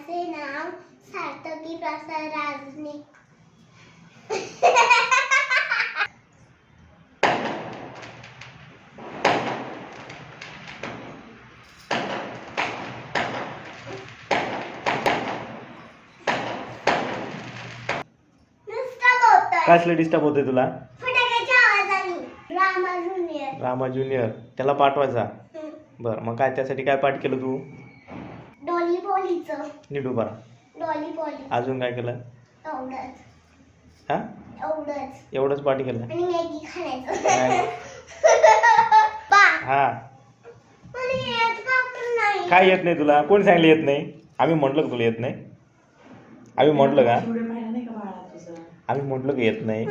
माझे नाव सार्थकी प्रसाद राजनिक. कसले डिस्टर्ब होते तुला? फटाक्याच्या आवाजाने. रामा ज्युनियर त्याला पाठवायचा. बर, मग काय त्यासाठी काय पाठ केलं तू? डॉली पॉलीचं. नीट उभा. Dolly poly. अजून काय केलं? एवढंच. हा, एवढंच पाठ केलं. आणि मॅगी खायचं. हा, काय येत नाही तुला? कोण सांगितलं येत नाही? आम्ही म्हटलं का तुला येत नाही? आम्ही म्हटलं का? आम्ही म्हटलं का येत नाही?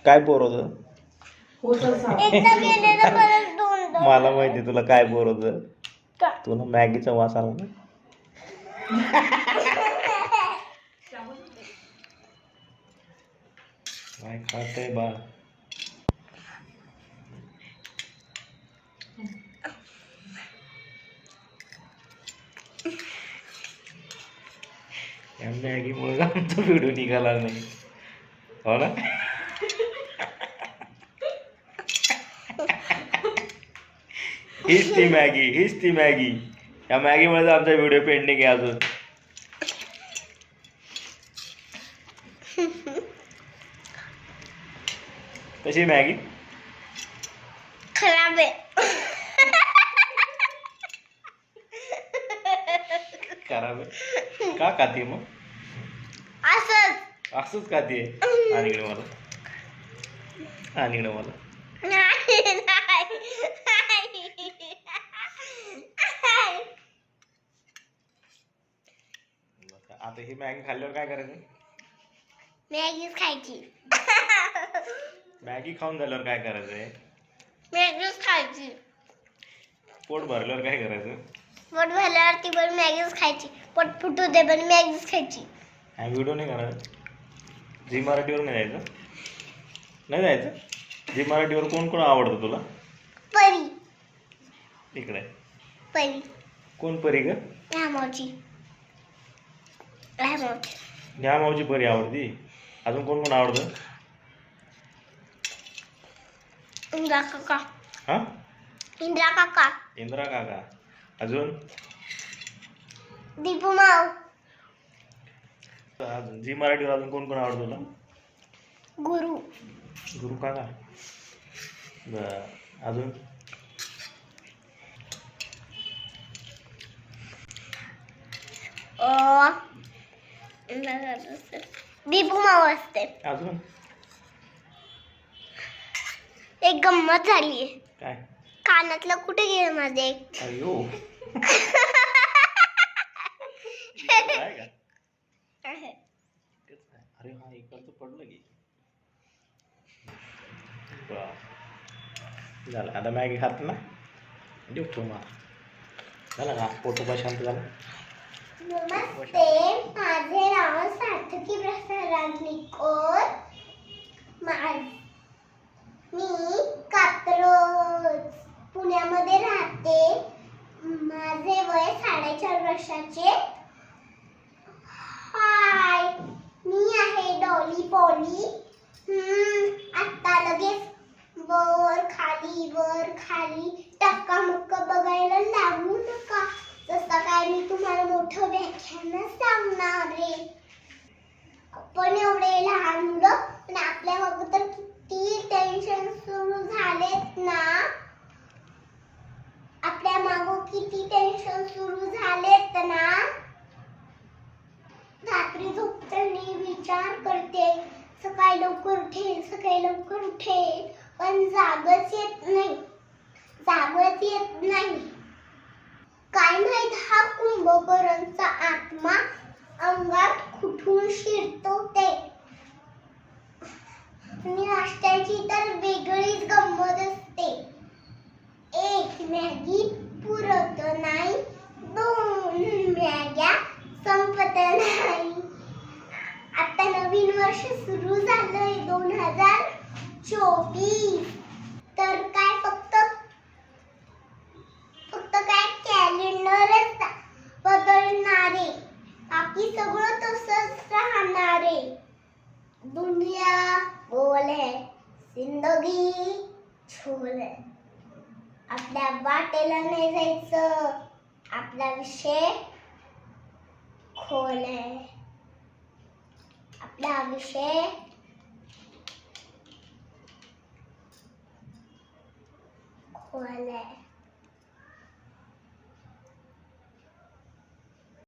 काय बोर होतं? मला माहिती तुला काय बोर होतं. तुला मॅगीचा वास आला ना. काय खातंय बा? या मॅगीमुळे आमचा व्हिडिओ निघाला नाही, हो ना? हीच ती मॅगी. या मॅगीमुळे आमचा व्हिडिओ पेंडिंग आहे अजून. कशी मॅगी? खराब आहे. खराब आहे का? खाते मग असंच खाते. आणि इकडे मला. आता ही मॅगी खाल्ल्यावर काय करायचं? मॅगीच खायची. मॅगी खाऊन झाल्यावर काय करायचंय? मॅगीच खायची. पोट भरल्यावर काय करायचं? पोट भरल्यावरती पण मॅगीच खायची. पोट फुटू दे पण मॅगीच खायची. हा, व्हिडिओ नाही करायचं. झी मराठीवर नाही जायचं. झी मराठीवर कोण कोण आवडतं तुला? परी. इकडे परी. कोण परी ग? ह्या मावची परी आवडती. अजून कोण कोण आवडतं? इंद्रा काका. हा, इंद्रा काका. अजून दीपू माव. अजून झी मराठीवर अजून कोण कोण आवडतं तुला? गुरु काका. अजून दीपू माव असते. अजून एक गंमत झालीये. काय? कानातलं कुठे गेलं माझे? अयो. अरे हा, इकडचं पडलं की. झालं आता मॅगी खात ना. देऊ तुम्हाला. झालं का? पोटोबा शांत झाला. नमस्ते, माझे नाव सार्थकी प्रसाद राजनिक. मी कात्रज पुण्यामध्ये राहते. माझे वय 4.5 वर्षाचे. हाय, मी आहे डॉली पॉली. आता लगेच वर खाली टक्का मुक्का बघायला लागू नका. जसं काय मी तुम्हाला मोठं व्याख्यान सांगणार आहे. पण एवढे लहान मुलं, पण आपल्या मागं तर किती टेन्शन सुरू झालेत ना. रात्री झोपताना विचार करते, सकाळी लवकर उठेल, पण जागच येत नाही. काय माहित हा कुंभकर्णचा आत्मा अंगात कुठून शिरतो ते. आणि नाश्त्याची तर वेगळीच गंमत असते. 1 मॅगी पुरत नाही, 2 मॅग्या संपत नाही. आता नवीन वर्ष सुरू झालंय 2024. तर काय फक्त काय कॅलेंडरच आहे. दुनिया गोल है, जिंदगी छोल है. आपल्या वाटेला नाही जायचं, आपला विषय खोल आहे. आपला विषय खोल आहे.